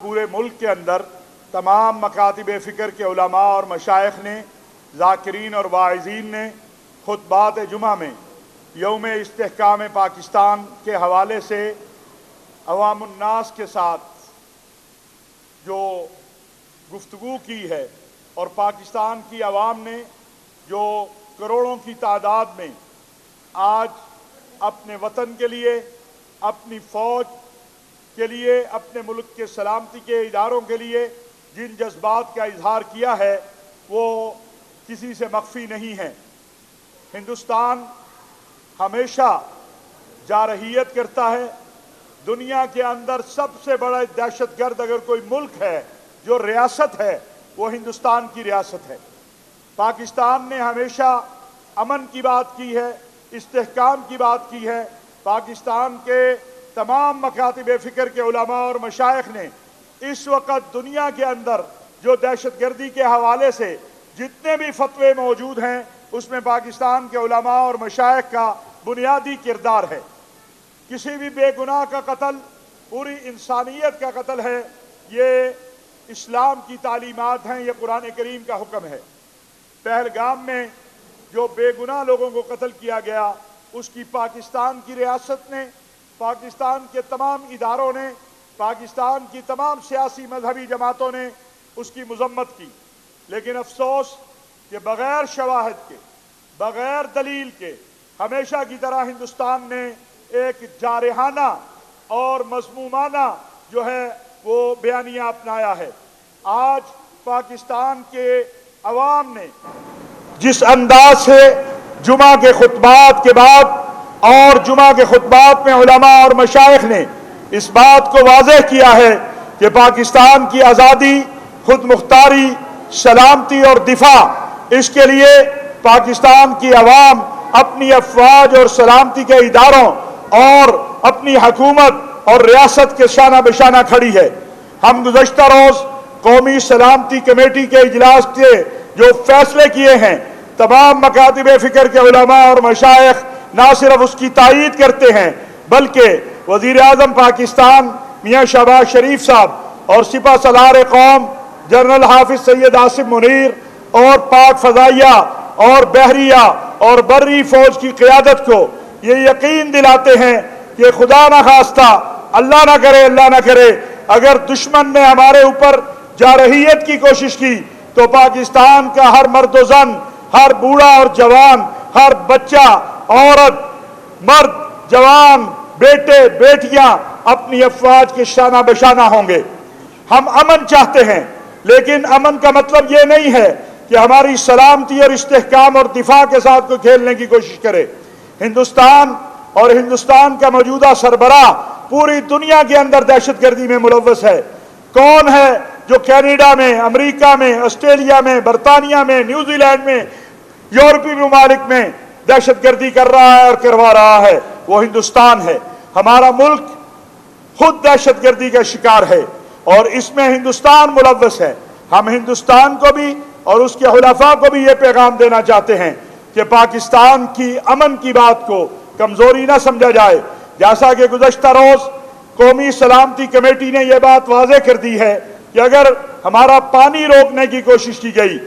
پورے ملک کے اندر تمام مکاتب فکر کے علماء اور مشائخ نے، ذاکرین اور واعظین نے خطبات جمعہ میں یوم استحکام پاکستان کے حوالے سے عوام الناس کے ساتھ جو گفتگو کی ہے، اور پاکستان کی عوام نے جو کروڑوں کی تعداد میں آج اپنے وطن کے لیے، اپنی فوج کے لیے، اپنے ملک کے سلامتی کے اداروں کے لیے جن جذبات کا اظہار کیا ہے وہ کسی سے مخفی نہیں ہے۔ ہندوستان ہمیشہ جارحیت کرتا ہے۔ دنیا کے اندر سب سے بڑا دہشت گرد اگر کوئی ملک ہے، جو ریاست ہے، وہ ہندوستان کی ریاست ہے۔ پاکستان نے ہمیشہ امن کی بات کی ہے، استحکام کی بات کی ہے۔ پاکستان کے تمام مکاتب فکر کے علماء اور مشائخ نے اس وقت دنیا کے اندر جو دہشت گردی کے حوالے سے جتنے بھی فتوے موجود ہیں، اس میں پاکستان کے علماء اور مشائخ کا بنیادی کردار ہے۔ کسی بھی بے گناہ کا قتل پوری انسانیت کا قتل ہے۔ یہ اسلام کی تعلیمات ہیں، یہ قرآن کریم کا حکم ہے۔ پہلگام میں جو بے گناہ لوگوں کو قتل کیا گیا، اس کی پاکستان کی ریاست نے، پاکستان کے تمام اداروں نے، پاکستان کی تمام سیاسی مذہبی جماعتوں نے اس کی مذمت کی۔ لیکن افسوس کہ بغیر شواہد کے، بغیر دلیل کے، ہمیشہ کی طرح ہندوستان نے ایک جارحانہ اور مذمومانہ جو ہے وہ بیانیہ اپنایا ہے۔ آج پاکستان کے عوام نے جس انداز سے جمعہ کے خطبات کے بعد اور جمعہ کے خطبات میں علماء اور مشائخ نے اس بات کو واضح کیا ہے کہ پاکستان کی آزادی، خود مختاری، سلامتی اور دفاع، اس کے لیے پاکستان کی عوام اپنی افواج اور سلامتی کے اداروں اور اپنی حکومت اور ریاست کے شانہ بشانہ کھڑی ہے۔ ہم گزشتہ روز قومی سلامتی کمیٹی کے اجلاس کے جو فیصلے کیے ہیں، تمام مکاتب فکر کے علماء اور مشائخ نہ صرف اس کی تائید کرتے ہیں، بلکہ وزیر اعظم پاکستان میاں شہباز شریف صاحب اور سپہ سالار قوم جنرل حافظ سید عاصم منیر اور پاک فضائیہ اور بحریہ اور بری فوج کی قیادت کو یہ یقین دلاتے ہیں کہ خدا نہ خواستہ، اللہ نہ کرے اگر دشمن نے ہمارے اوپر جارحیت کی کوشش کی تو پاکستان کا ہر مرد و زن، ہر بوڑھا اور جوان، ہر بچہ، عورت، مرد، جوان، بیٹے، بیٹیاں اپنی افواج کے شانہ بشانہ ہوں گے۔ ہم امن چاہتے ہیں، لیکن امن کا مطلب یہ نہیں ہے کہ ہماری سلامتی اور استحکام اور دفاع کے ساتھ کوئی کھیلنے کی کوشش کرے۔ ہندوستان اور ہندوستان کا موجودہ سربراہ پوری دنیا کے اندر دہشت گردی میں ملوث ہے۔ کون ہے جو کینیڈا میں، امریکہ میں، آسٹریلیا میں، برطانیہ میں، نیوزی لینڈ میں، یورپی ممالک میں دہشت گردی کر رہا ہے اور کروا رہا ہے؟ وہ ہندوستان ہے۔ ہمارا ملک خود دہشت گردی کا شکار ہے اور اس میں ہندوستان ملوث ہے۔ ہم ہندوستان کو بھی اور اس کے حلفاء کو بھی یہ پیغام دینا چاہتے ہیں کہ پاکستان کی امن کی بات کو کمزوری نہ سمجھا جائے۔ جیسا کہ گزشتہ روز قومی سلامتی کمیٹی نے یہ بات واضح کر دی ہے کہ اگر ہمارا پانی روکنے کی کوشش کی گئی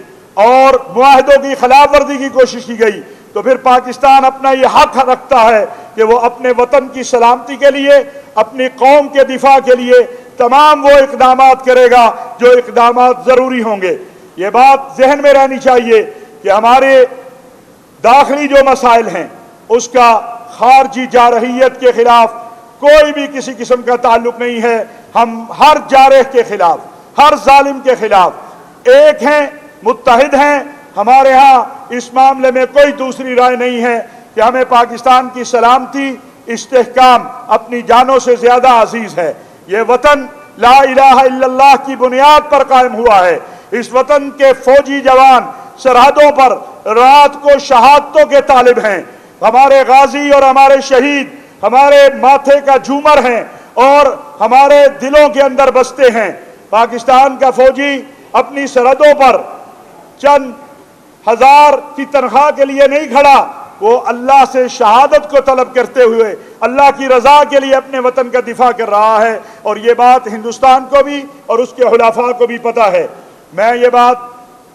اور معاہدوں کی خلاف ورزی کی کوشش کی گئی تو پھر پاکستان اپنا یہ حق رکھتا ہے کہ وہ اپنے وطن کی سلامتی کے لیے، اپنی قوم کے دفاع کے لیے تمام وہ اقدامات کرے گا جو اقدامات ضروری ہوں گے۔ یہ بات ذہن میں رہنی چاہیے کہ ہمارے داخلی جو مسائل ہیں، اس کا خارجی جارحیت کے خلاف کوئی بھی کسی قسم کا تعلق نہیں ہے۔ ہم ہر جارح کے خلاف، ہر ظالم کے خلاف ایک ہیں، متحد ہیں۔ ہمارے ہاں اس معاملے میں کوئی دوسری رائے نہیں ہے کہ ہمیں پاکستان کی سلامتی، استحکام اپنی جانوں سے زیادہ عزیز ہے۔ یہ وطن لا الہ الا اللہ کی بنیاد پر قائم ہوا ہے۔ اس وطن کے فوجی جوان سرحدوں پر رات کو شہادتوں کے طالب ہیں۔ ہمارے غازی اور ہمارے شہید ہمارے ماتھے کا جھومر ہیں اور ہمارے دلوں کے اندر بستے ہیں۔ پاکستان کا فوجی اپنی سرحدوں پر چند ہزار کی تنخواہ کے لیے نہیں کھڑا، وہ اللہ سے شہادت کو طلب کرتے ہوئے اللہ کی رضا کے لیے اپنے وطن کا دفاع کر رہا ہے، اور یہ بات ہندوستان کو بھی اور اس کے حلفاء کو بھی پتہ ہے۔ میں یہ بات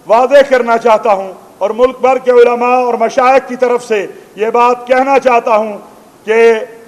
واضح کرنا چاہتا ہوں اور ملک بھر کے علماء اور مشائخ کی طرف سے یہ بات کہنا چاہتا ہوں کہ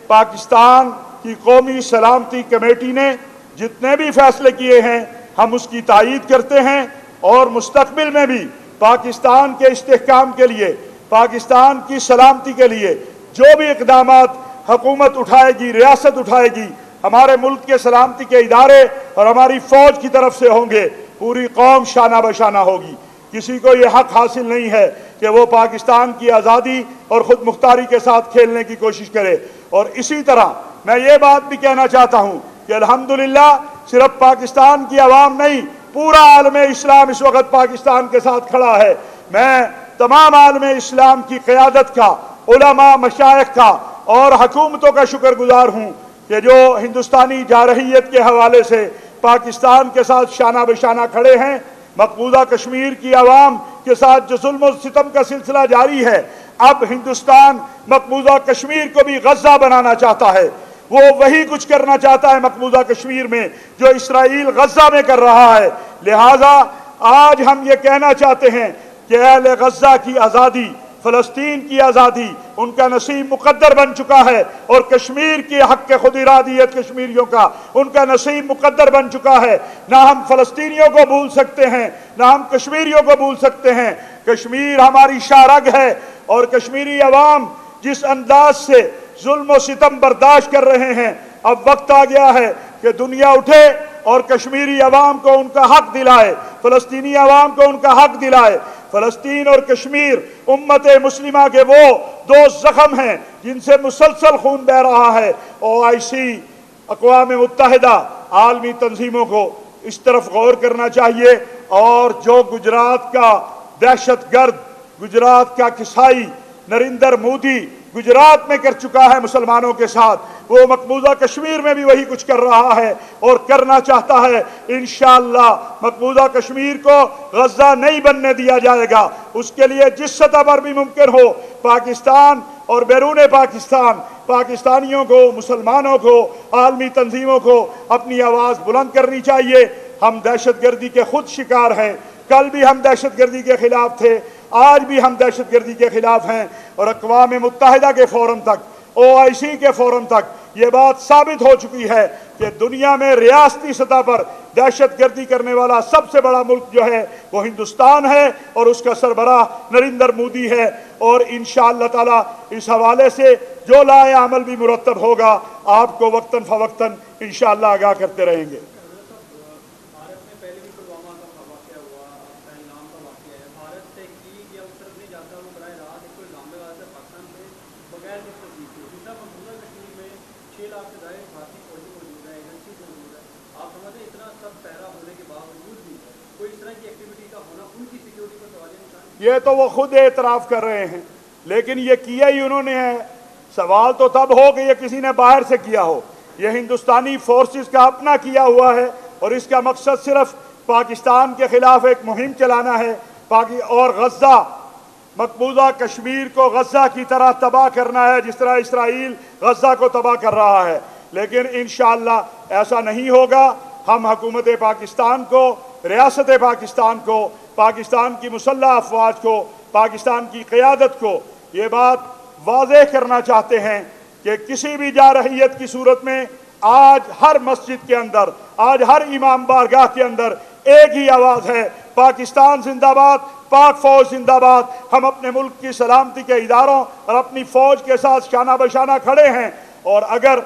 پاکستان کی قومی سلامتی کمیٹی نے جتنے بھی فیصلے کیے ہیں ہم اس کی تائید کرتے ہیں، اور مستقبل میں بھی پاکستان کے استحکام کے لیے، پاکستان کی سلامتی کے لیے جو بھی اقدامات حکومت اٹھائے گی، ریاست اٹھائے گی، ہمارے ملک کے سلامتی کے ادارے اور ہماری فوج کی طرف سے ہوں گے، پوری قوم شانہ بشانہ ہوگی۔ کسی کو یہ حق حاصل نہیں ہے کہ وہ پاکستان کی آزادی اور خود مختاری کے ساتھ کھیلنے کی کوشش کرے۔ اور اسی طرح میں یہ بات بھی کہنا چاہتا ہوں کہ الحمدللہ صرف پاکستان کی عوام نہیں، پورا عالم اسلام اس وقت پاکستان کے ساتھ کھڑا ہے۔ میں تمام عالم اسلام کی قیادت کا، علماء مشائخ کا اور حکومتوں کا شکر گزار ہوں کہ جو ہندوستانی جارحیت کے حوالے سے پاکستان کے ساتھ شانہ بشانہ کھڑے ہیں۔ مقبوضہ کشمیر کی عوام کے ساتھ جو ظلم و ستم کا سلسلہ جاری ہے، اب ہندوستان مقبوضہ کشمیر کو بھی غزہ بنانا چاہتا ہے۔ وہ وہی کچھ کرنا چاہتا ہے مقبوضہ کشمیر میں جو اسرائیل غزہ میں کر رہا ہے۔ لہٰذا آج ہم یہ کہنا چاہتے ہیں کہ اہل غزہ کی آزادی، فلسطین کی آزادی ان کا نصیب مقدر بن چکا ہے، اور کشمیر کی حق خود ارادیت کشمیریوں کا ان کا نصیب مقدر بن چکا ہے۔ نہ ہم فلسطینیوں کو بھول سکتے ہیں، نہ ہم کشمیریوں کو بھول سکتے ہیں۔ کشمیر ہماری شارگ ہے، اور کشمیری عوام جس انداز سے ظلم و ستم برداشت کر رہے ہیں، اب وقت آ گیا ہے کہ دنیا اٹھے اور کشمیری عوام کو ان کا حق دلائے، فلسطینی عوام کو ان کا حق دلائے۔ فلسطین اور کشمیر امت مسلمہ کے وہ دو زخم ہیں جن سے مسلسل خون بہہ رہا ہے۔ OIC، اقوام متحدہ، عالمی تنظیموں کو اس طرف غور کرنا چاہیے، اور جو گجرات کا دہشت گرد، گجرات کا کسائی نریندر مودی گجرات میں کر چکا ہے مسلمانوں کے ساتھ، وہ مقبوضہ کشمیر میں بھی وہی کچھ کر رہا ہے اور کرنا چاہتا ہے۔ انشاءاللہ مقبوضہ کشمیر کو غزہ نہیں بننے دیا جائے گا۔ اس کے لیے جس سطح پر بھی ممکن ہو، پاکستان اور بیرون پاکستان پاکستانیوں کو، مسلمانوں کو، عالمی تنظیموں کو اپنی آواز بلند کرنی چاہیے۔ ہم دہشت گردی کے خود شکار ہیں، کل بھی ہم دہشت گردی کے خلاف تھے، آج بھی ہم دہشت گردی کے خلاف ہیں، اور اقوام متحدہ کے فورم تک، OIC کے فورم تک یہ بات ثابت ہو چکی ہے کہ دنیا میں ریاستی سطح پر دہشت گردی کرنے والا سب سے بڑا ملک جو ہے وہ ہندوستان ہے، اور اس کا سربراہ نریندر مودی ہے۔ اور انشاءاللہ تعالی اس حوالے سے جو لائحہ عمل بھی مرتب ہوگا آپ کو وقتاً فوقتاً انشاءاللہ آگاہ کرتے رہیں گے۔ یہ تو وہ خود اعتراف کر رہے ہیں، لیکن یہ کیا ہی انہوں نے ہے۔ سوال تو تب ہو کہ یہ کسی نے باہر سے کیا ہو، یہ ہندوستانی فورسز کا اپنا کیا ہوا ہے، اور اس کا مقصد صرف پاکستان کے خلاف ایک مہم چلانا ہے، اور غزہ، مقبوضہ کشمیر کو غزہ کی طرح تباہ کرنا ہے جس طرح اسرائیل غزہ کو تباہ کر رہا ہے۔ لیکن انشاءاللہ ایسا نہیں ہوگا۔ ہم حکومت پاکستان کو، ریاست پاکستان کو، پاکستان کی مسلح افواج کو، پاکستان کی قیادت کو یہ بات واضح کرنا چاہتے ہیں کہ کسی بھی جارحیت کی صورت میں آج ہر مسجد کے اندر، آج ہر امام بارگاہ کے اندر ایک ہی آواز ہے، پاکستان زندہ باد، پاک فوج زندہ باد۔ ہم اپنے ملک کی سلامتی کے اداروں اور اپنی فوج کے ساتھ شانہ بشانہ کھڑے ہیں، اور اگر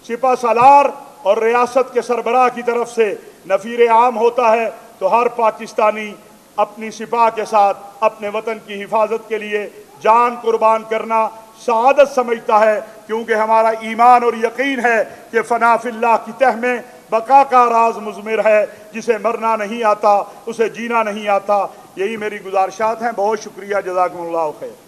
سپہ سالار اور ریاست کے سربراہ کی طرف سے نفیر عام ہوتا ہے تو ہر پاکستانی اپنی سپاہ کے ساتھ اپنے وطن کی حفاظت کے لیے جان قربان کرنا سعادت سمجھتا ہے، کیونکہ ہمارا ایمان اور یقین ہے کہ فنا فی اللہ کی تہ میں بقا کا راز مضمر ہے، جسے مرنا نہیں آتا اسے جینا نہیں آتا۔ یہی میری گزارشات ہیں۔ بہت شکریہ، جزاکم اللہ خیر۔